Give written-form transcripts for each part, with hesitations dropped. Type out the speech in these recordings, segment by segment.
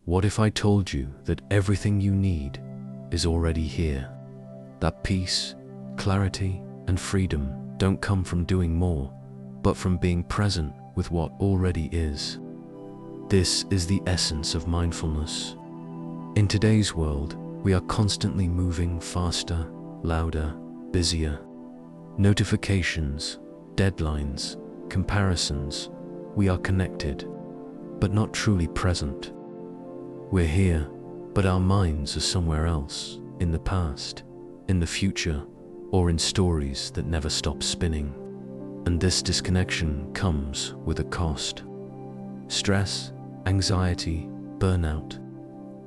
What if I told you that everything you need is already here? That peace, clarity, and freedom don't come from doing more, but from being present with what already is. This is the essence of mindfulness. In today's world, we are constantly moving faster, louder, busier. Notifications, deadlines, comparisons. We are connected, but not truly present. We're here, but our minds are somewhere else, in the past, in the future, or in stories that never stop spinning. And this disconnection comes with a cost. Stress, anxiety, burnout,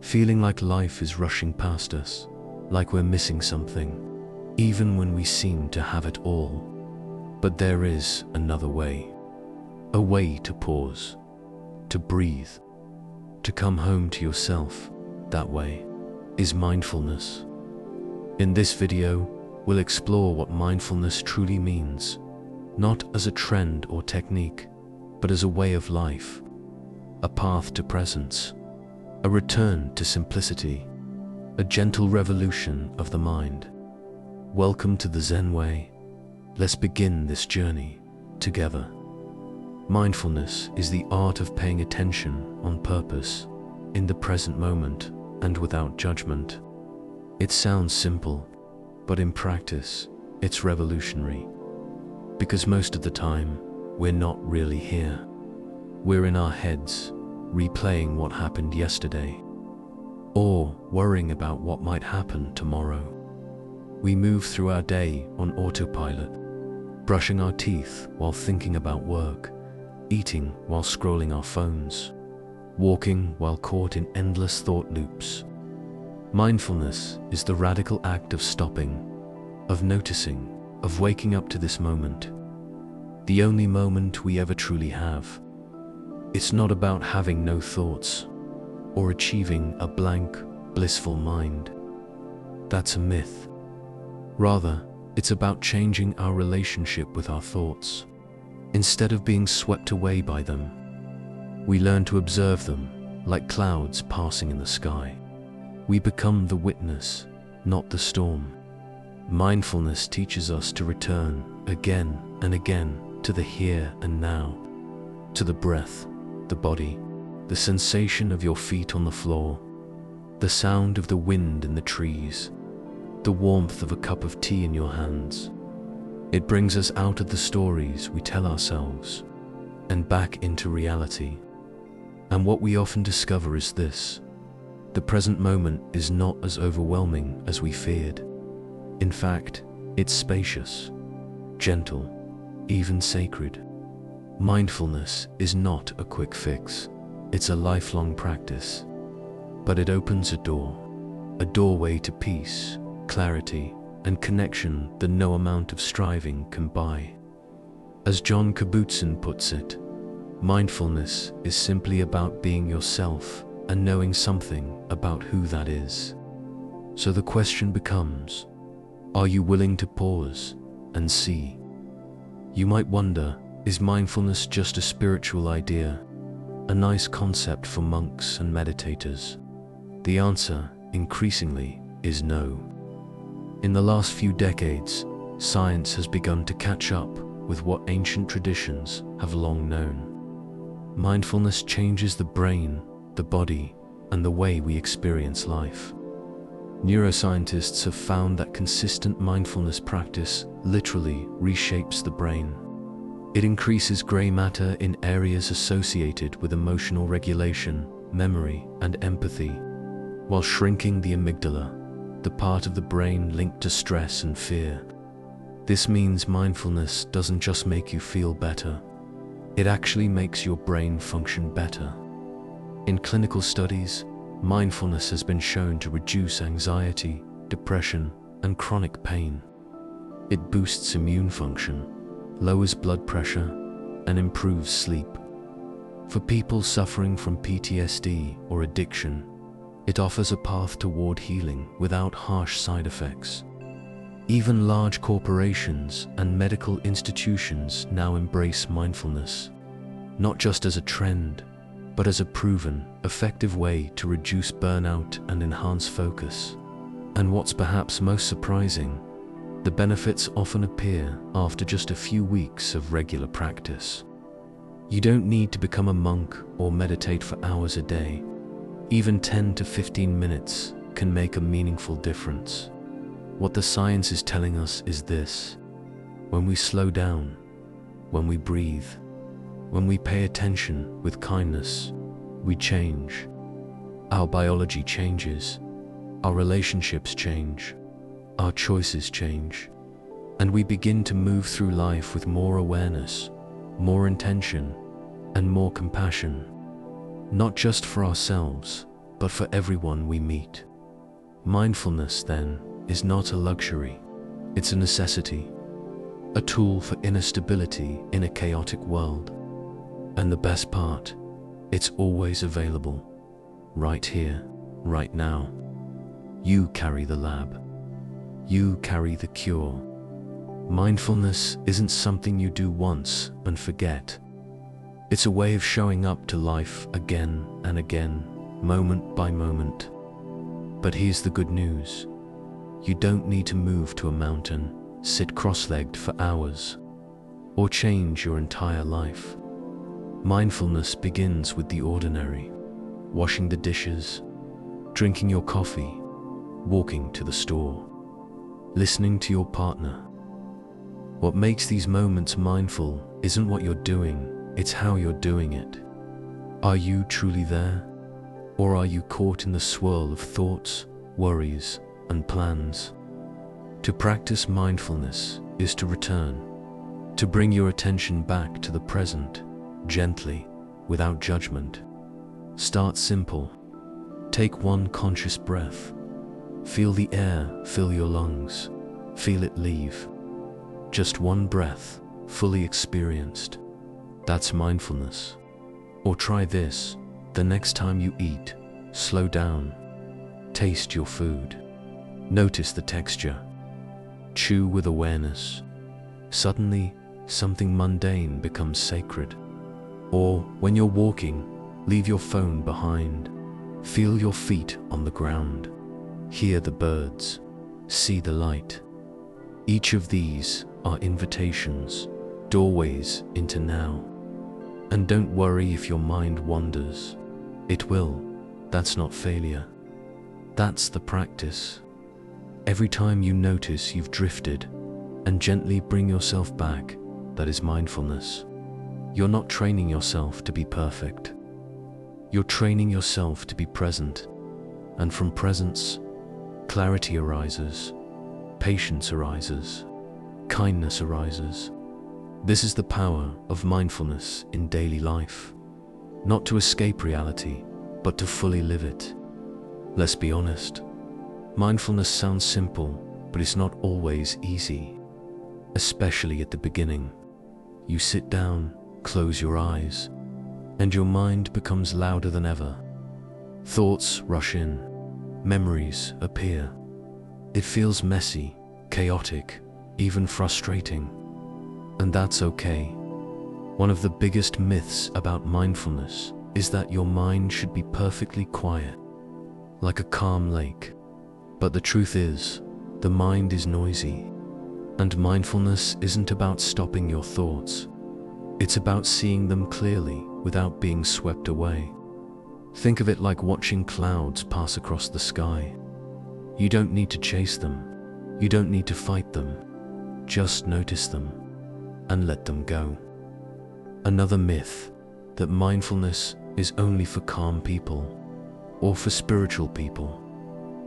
feeling like life is rushing past us, like we're missing something, even when we seem to have it all. But there is another way. A way to pause, to breathe, to come home to yourself. That way is mindfulness. In this video, we'll explore what mindfulness truly means, not as a trend or technique, but as a way of life, a path to presence, a return to simplicity, a gentle revolution of the mind. Welcome to the Zen way. Let's begin this journey together. Mindfulness is the art of paying attention on purpose, in the present moment, and without judgment. It sounds simple, but in practice, it's revolutionary. Because most of the time, we're not really here. We're in our heads, replaying what happened yesterday, or worrying about what might happen tomorrow. We move through our day on autopilot, brushing our teeth while thinking about work, eating while scrolling our phones, walking while caught in endless thought loops. Mindfulness is the radical act of stopping, of noticing, of waking up to this moment, the only moment we ever truly have. It's not about having no thoughts or achieving a blank, blissful mind. That's a myth. Rather, it's about changing our relationship with our thoughts. Instead of being swept away by them, we learn to observe them like clouds passing in the sky. We become the witness, not the storm. Mindfulness teaches us to return again and again to the here and now, to the breath, the body, the sensation of your feet on the floor, the sound of the wind in the trees, the warmth of a cup of tea in your hands. It brings us out of the stories we tell ourselves and back into reality. And what we often discover is this: the present moment is not as overwhelming as we feared. In fact, it's spacious, gentle, even sacred. Mindfulness is not a quick fix. It's a lifelong practice. But it opens a doorway to peace, clarity, and connection that no amount of striving can buy. As John Kabat-Zinn puts it, mindfulness is simply about being yourself and knowing something about who that is. So the question becomes, are you willing to pause and see? You might wonder, is mindfulness just a spiritual idea, a nice concept for monks and meditators? The answer, increasingly, is no. In the last few decades, science has begun to catch up with what ancient traditions have long known. Mindfulness changes the brain, the body, and the way we experience life. Neuroscientists have found that consistent mindfulness practice literally reshapes the brain. It increases gray matter in areas associated with emotional regulation, memory, and empathy, while shrinking the amygdala, the part of the brain linked to stress and fear. This means mindfulness doesn't just make you feel better, it actually makes your brain function better. In clinical studies, mindfulness has been shown to reduce anxiety, depression, and chronic pain. It boosts immune function, lowers blood pressure, and improves sleep. For people suffering from PTSD or addiction, it offers a path toward healing without harsh side effects. Even large corporations and medical institutions now embrace mindfulness, not just as a trend, but as a proven, effective way to reduce burnout and enhance focus. And what's perhaps most surprising, the benefits often appear after just a few weeks of regular practice. You don't need to become a monk or meditate for hours a day. Even 10 to 15 minutes can make a meaningful difference. What the science is telling us is this: when we slow down, when we breathe, when we pay attention with kindness, we change. Our biology changes, our relationships change, our choices change, and we begin to move through life with more awareness, more intention, and more compassion, not just for ourselves, but for everyone we meet. Mindfulness, then, is not a luxury, it's a necessity, a tool for inner stability in a chaotic world. And the best part, it's always available, right here, right now. You carry the lab. You carry the cure. Mindfulness isn't something you do once and forget. It's a way of showing up to life again and again, moment by moment. But here's the good news. You don't need to move to a mountain, sit cross-legged for hours, or change your entire life. Mindfulness begins with the ordinary: washing the dishes, drinking your coffee, walking to the store, listening to your partner. What makes these moments mindful isn't what you're doing, it's how you're doing it. Are you truly there? Or are you caught in the swirl of thoughts, worries, and plans? To practice mindfulness is to return, to bring your attention back to the present, gently, without judgment. Start simple. Take one conscious breath. Feel the air fill your lungs. Feel it leave. Just one breath, fully experienced. That's mindfulness. Or try this: the next time you eat, slow down. Taste your food. Notice the texture. Chew with awareness. Suddenly, something mundane becomes sacred. Or when you're walking, leave your phone behind. Feel your feet on the ground. Hear the birds. See the light. Each of these are invitations, doorways into now. And don't worry if your mind wanders. It will. That's not failure. That's the practice. Every time you notice you've drifted and gently bring yourself back, that is mindfulness. You're not training yourself to be perfect. You're training yourself to be present. And from presence, clarity arises, patience arises, kindness arises. This is the power of mindfulness in daily life. Not to escape reality, but to fully live it. Let's be honest. Mindfulness sounds simple, but it's not always easy. Especially at the beginning. You sit down, close your eyes, and your mind becomes louder than ever. Thoughts rush in, memories appear. It feels messy, chaotic, even frustrating. And that's okay. One of the biggest myths about mindfulness is that your mind should be perfectly quiet, like a calm lake. But the truth is, the mind is noisy. And mindfulness isn't about stopping your thoughts. It's about seeing them clearly without being swept away. Think of it like watching clouds pass across the sky. You don't need to chase them. You don't need to fight them. Just notice them and let them go. Another myth, that mindfulness is only for calm people, or for spiritual people,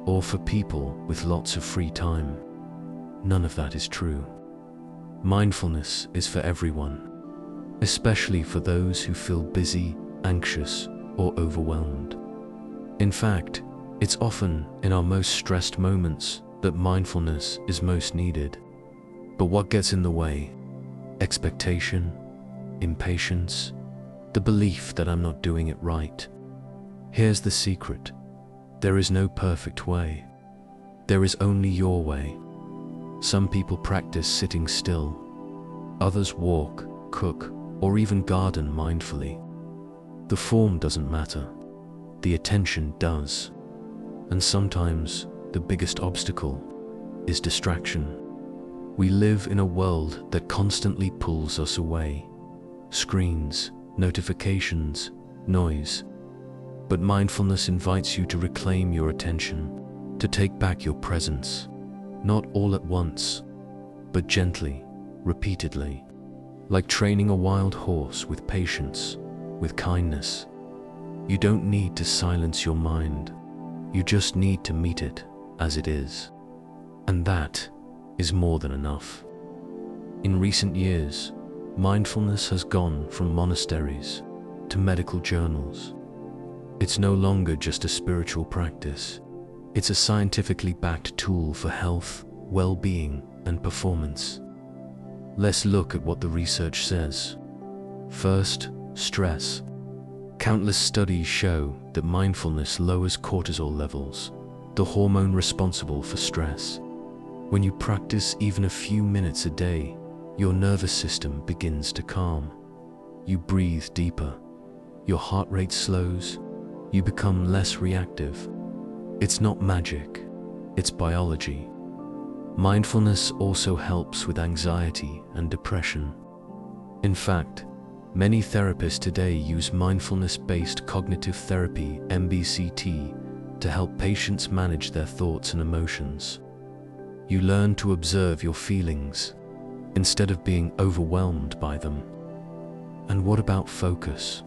or for people with lots of free time. None of that is true. Mindfulness is for everyone, especially for those who feel busy, anxious, or overwhelmed. In fact, it's often in our most stressed moments that mindfulness is most needed. But what gets in the way? Expectation, impatience, the belief that I'm not doing it right. Here's the secret. There is no perfect way. There is only your way. Some people practice sitting still. Others walk, cook, or even garden mindfully. The form doesn't matter. The attention does. And sometimes the biggest obstacle is distraction. We live in a world that constantly pulls us away. Screens, notifications, noise. But mindfulness invites you to reclaim your attention, to take back your presence, not all at once, but gently, repeatedly, like training a wild horse with patience, with kindness. You don't need to silence your mind. You just need to meet it as it is. And that is more than enough. In recent years, mindfulness has gone from monasteries to medical journals. It's no longer just a spiritual practice. It's a scientifically backed tool for health, well-being, and performance. Let's look at what the research says. First, stress. Countless studies show that mindfulness lowers cortisol levels, the hormone responsible for stress. When you practice even a few minutes a day, your nervous system begins to calm. You breathe deeper. Your heart rate slows. You become less reactive. It's not magic, it's biology. Mindfulness also helps with anxiety and depression. In fact, many therapists today use mindfulness-based cognitive therapy, MBCT, to help patients manage their thoughts and emotions. You learn to observe your feelings instead of being overwhelmed by them. And what about focus?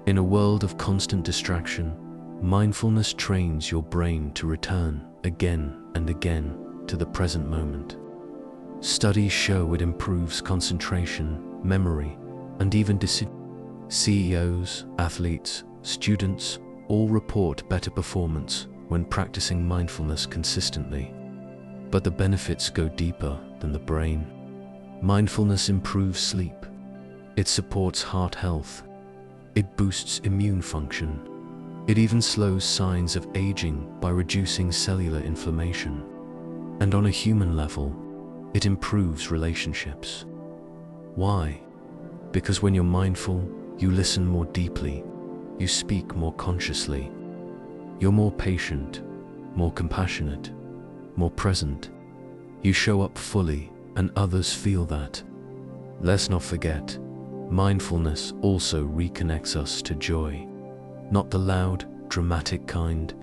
In a world of constant distraction, mindfulness trains your brain to return again and again to the present moment. Studies show it improves concentration, memory, and even decision. CEOs, athletes, students all report better performance when practicing mindfulness consistently. But the benefits go deeper than the brain. Mindfulness improves sleep. It supports heart health. It boosts immune function. It even slows signs of aging by reducing cellular inflammation. And on a human level, it improves relationships. Why? Because when you're mindful, you listen more deeply, you speak more consciously, you're more patient, more compassionate, more present. You show up fully, and others feel that. Let's not forget, mindfulness also reconnects us to joy. Not the loud, dramatic kind,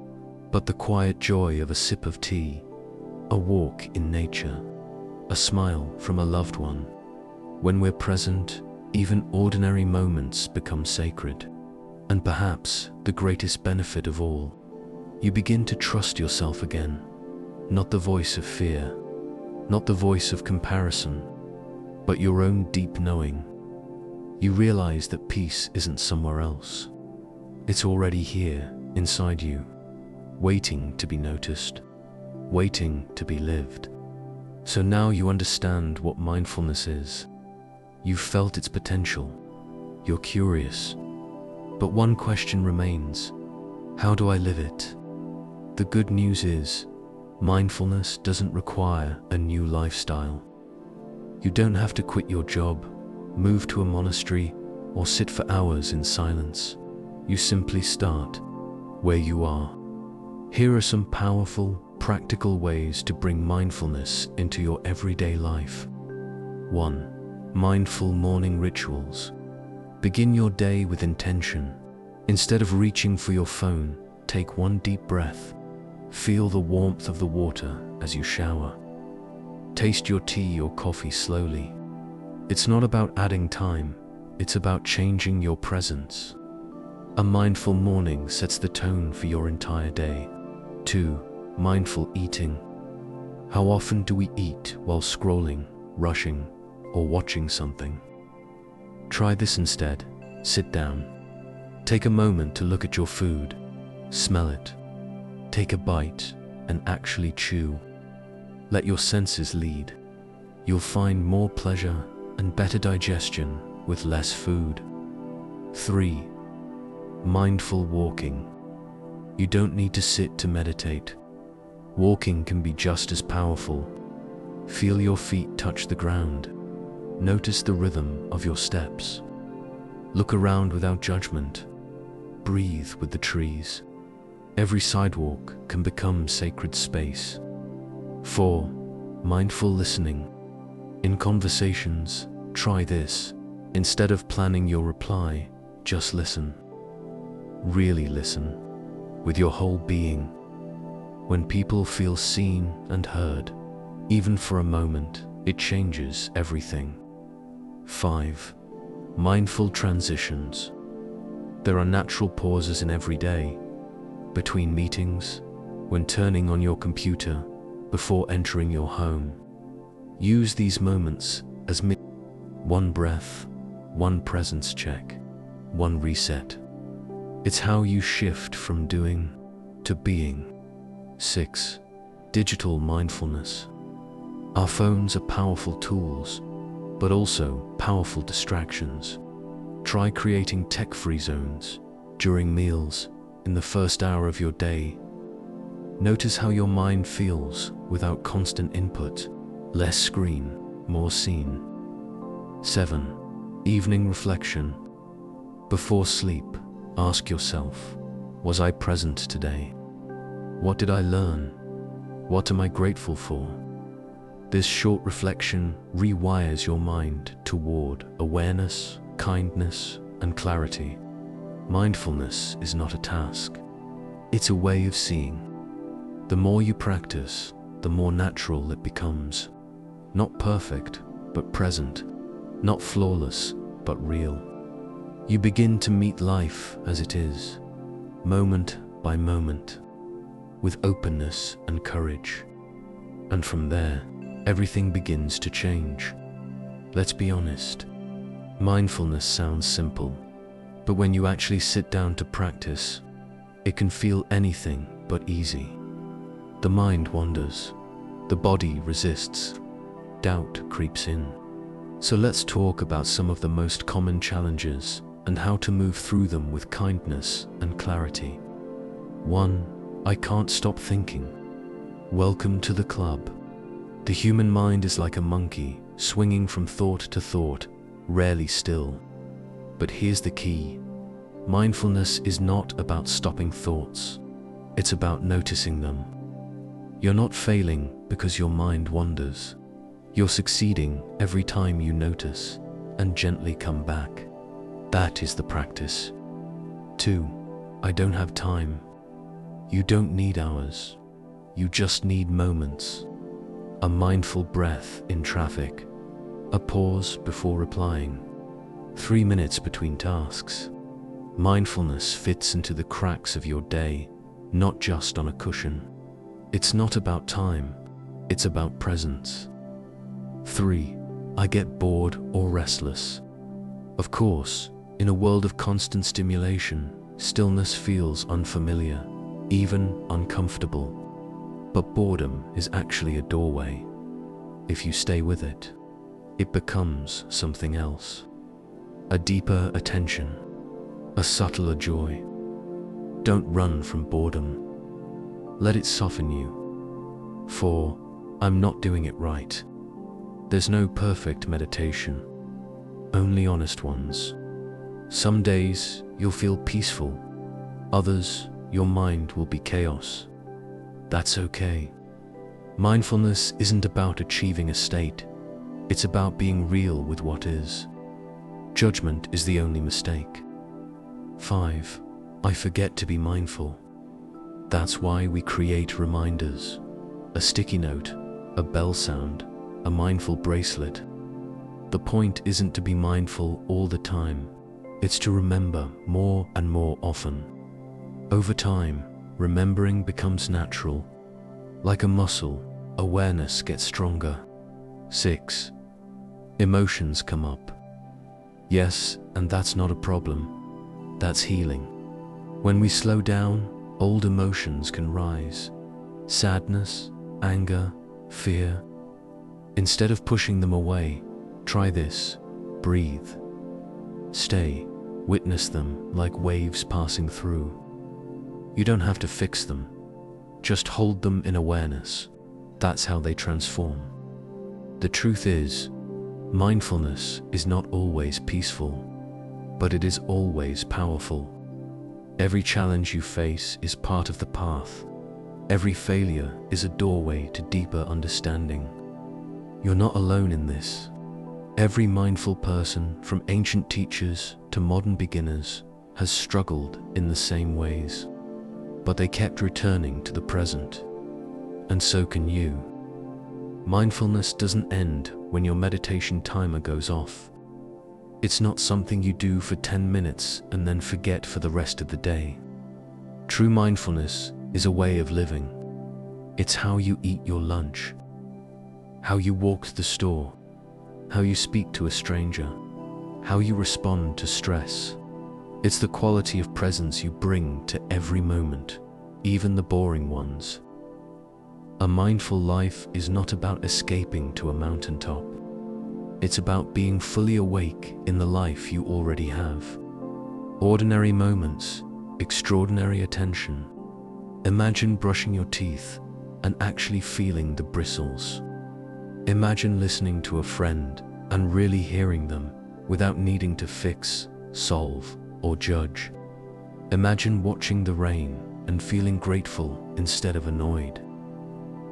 but the quiet joy of a sip of tea, a walk in nature, a smile from a loved one. When we're present, even ordinary moments become sacred. And perhaps the greatest benefit of all, you begin to trust yourself again. Not the voice of fear, not the voice of comparison, but your own deep knowing. You realize that peace isn't somewhere else. It's already here, inside you, waiting to be noticed, waiting to be lived. So now you understand what mindfulness is. You've felt its potential. You're curious. But one question remains: how do I live it? The good news is, mindfulness doesn't require a new lifestyle. You don't have to quit your job, move to a monastery, or sit for hours in silence. You simply start where you are. Here are some powerful, practical ways to bring mindfulness into your everyday life. 1. Mindful morning rituals. Begin your day with intention. Instead of reaching for your phone, take one deep breath. Feel the warmth of the water as you shower. Taste your tea or coffee slowly. It's not about adding time, it's about changing your presence. A mindful morning sets the tone for your entire day. 2. Mindful eating. How often do we eat while scrolling, rushing, or watching something? Try this instead. Sit down. Take a moment to look at your food. Smell it. Take a bite and actually chew. Let your senses lead. You'll find more pleasure and better digestion with less food. 3. Mindful walking. You don't need to sit to meditate. Walking can be just as powerful. Feel your feet touch the ground. Notice the rhythm of your steps. Look around without judgment. Breathe with the trees. Every sidewalk can become sacred space. 4. Mindful listening. In conversations, try this. Instead of planning your reply, just listen. Really listen, with your whole being. When people feel seen and heard, even for a moment, it changes everything. 5. Mindful transitions. There are natural pauses in every day, between meetings, when turning on your computer, before entering your home. Use these moments as one breath, one presence check, one reset. It's how you shift from doing to being. 6. Digital mindfulness. Our phones are powerful tools, but also powerful distractions. Try creating tech-free zones during meals, in the first hour of your day. Notice how your mind feels without constant input. Less screen, more seen. 7. Evening reflection. Before sleep, ask yourself, was I present today? What did I learn? What am I grateful for? This short reflection rewires your mind toward awareness, kindness, and clarity. Mindfulness is not a task. It's a way of seeing. The more you practice, the more natural it becomes. Not perfect, but present. Not flawless, but real. You begin to meet life as it is, moment by moment, with openness and courage. And from there, everything begins to change. Let's be honest. Mindfulness sounds simple, but when you actually sit down to practice, it can feel anything but easy. The mind wanders, the body resists, doubt creeps in. So let's talk about some of the most common challenges and how to move through them with kindness and clarity. 1. I can't stop thinking. Welcome to the club. The human mind is like a monkey, swinging from thought to thought, rarely still. But here's the key. Mindfulness is not about stopping thoughts. It's about noticing them. You're not failing because your mind wanders. You're succeeding every time you notice and gently come back. That is the practice. 2. I don't have time. You don't need hours. You just need moments. A mindful breath in traffic. A pause before replying. 3 minutes between tasks. Mindfulness fits into the cracks of your day, not just on a cushion. It's not about time, it's about presence. 3. I get bored or restless. Of course, in a world of constant stimulation, stillness feels unfamiliar, even uncomfortable. But boredom is actually a doorway. If you stay with it, it becomes something else. A deeper attention, a subtler joy. Don't run from boredom. Let it soften you. 4. I'm not doing it right. There's no perfect meditation, only honest ones. Some days you'll feel peaceful, others your mind will be chaos. That's okay. Mindfulness isn't about achieving a state, it's about being real with what is. Judgment is the only mistake. 5. I forget to be mindful. That's why we create reminders. A sticky note, a bell sound, a mindful bracelet. The point isn't to be mindful all the time. It's to remember more and more often. Over time, remembering becomes natural. Like a muscle, awareness gets stronger. 6. Emotions come up. Yes, and that's not a problem. That's healing. When we slow down, old emotions can rise. Sadness, anger, fear. Instead of pushing them away, try this. Breathe. Stay. Witness them like waves passing through. You don't have to fix them. Just hold them in awareness. That's how they transform. The truth is, mindfulness is not always peaceful. but it is always powerful. Every challenge you face is part of the path. Every failure is a doorway to deeper understanding. You're not alone in this. Every mindful person, from ancient teachers to modern beginners, has struggled in the same ways. But they kept returning to the present. And so can you. Mindfulness doesn't end when your meditation timer goes off. It's not something you do for 10 minutes and then forget for the rest of the day. True mindfulness is a way of living. It's how you eat your lunch, how you walk to the store, how you speak to a stranger, how you respond to stress. It's the quality of presence you bring to every moment, even the boring ones. A mindful life is not about escaping to a mountaintop. It's about being fully awake in the life you already have. Ordinary moments, extraordinary attention. Imagine brushing your teeth and actually feeling the bristles. Imagine listening to a friend and really hearing them without needing to fix, solve, or judge. Imagine watching the rain and feeling grateful instead of annoyed.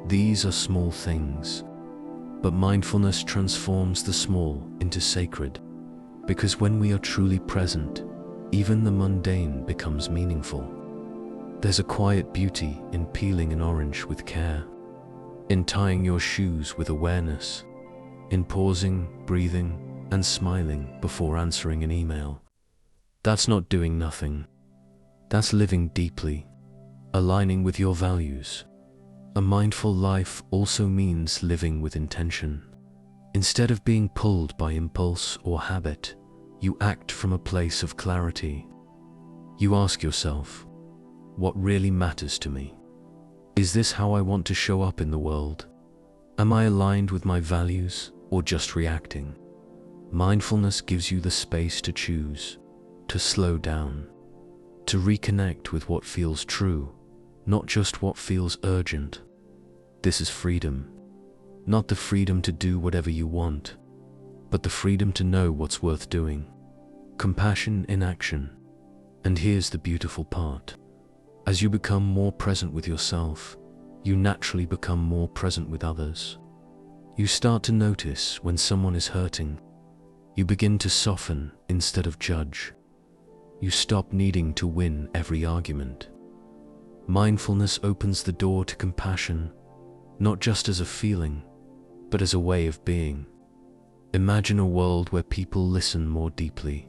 These are small things, but mindfulness transforms the small into sacred, because when we are truly present, even the mundane becomes meaningful. There's a quiet beauty in peeling an orange with care, in tying your shoes with awareness, in pausing, breathing, and smiling before answering an email. That's not doing nothing. That's living deeply, aligning with your values. A mindful life also means living with intention. Instead of being pulled by impulse or habit, you act from a place of clarity. You ask yourself, what really matters to me? Is this how I want to show up in the world? Am I aligned with my values or just reacting? Mindfulness gives you the space to choose, to slow down, to reconnect with what feels true, not just what feels urgent. This is freedom. Not the freedom to do whatever you want, but the freedom to know what's worth doing. Compassion in action. And here's the beautiful part. As you become more present with yourself, you naturally become more present with others. You start to notice when someone is hurting. You begin to soften instead of judge. You stop needing to win every argument. Mindfulness opens the door to compassion, not just as a feeling, but as a way of being. Imagine a world where people listen more deeply,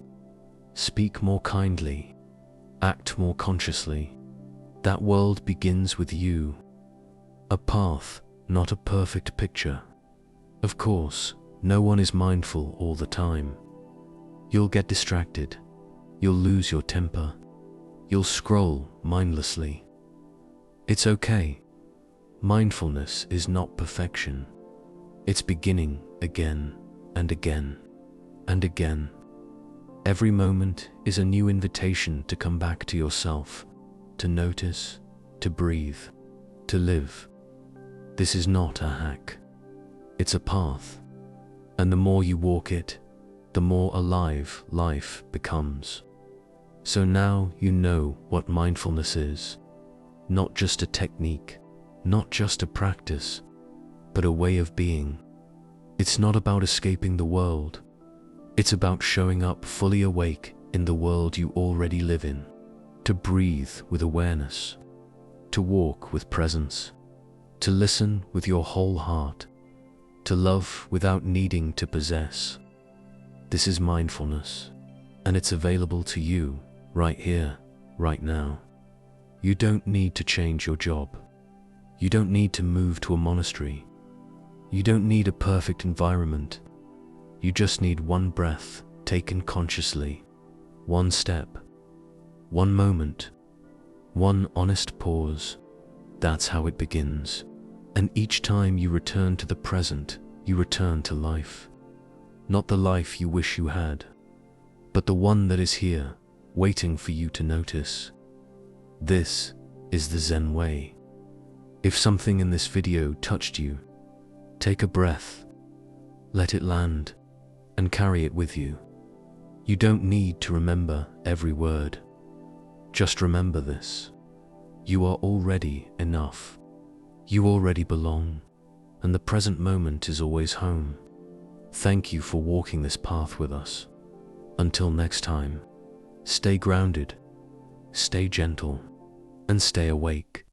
speak more kindly, act more consciously. That world begins with you. A path, not a perfect picture. Of course, no one is mindful all the time. You'll get distracted. You'll lose your temper. You'll scroll mindlessly. It's okay. Mindfulness is not perfection. It's beginning again and again and again. Every moment is a new invitation to come back to yourself, to notice, to breathe, to live. This is not a hack. It's a path. And the more you walk it, the more alive life becomes. So now you know what mindfulness is. Not just a technique, not just a practice, but a way of being. It's not about escaping the world. It's about showing up fully awake in the world you already live in. To breathe with awareness, to walk with presence, to listen with your whole heart, to love without needing to possess. This is mindfulness, and it's available to you right here, right now. You don't need to change your job. You don't need to move to a monastery. You don't need a perfect environment. You just need one breath taken consciously, one step, one moment, one honest pause. That's how it begins. And each time you return to the present, you return to life. Not the life you wish you had, but the one that is here, waiting for you to notice. This is the Zen way. If something in this video touched you, take a breath, let it land, and carry it with you. You don't need to remember every word. Just remember this. You are already enough. You already belong, and the present moment is always home. Thank you for walking this path with us. Until next time, stay grounded, stay gentle, and stay awake.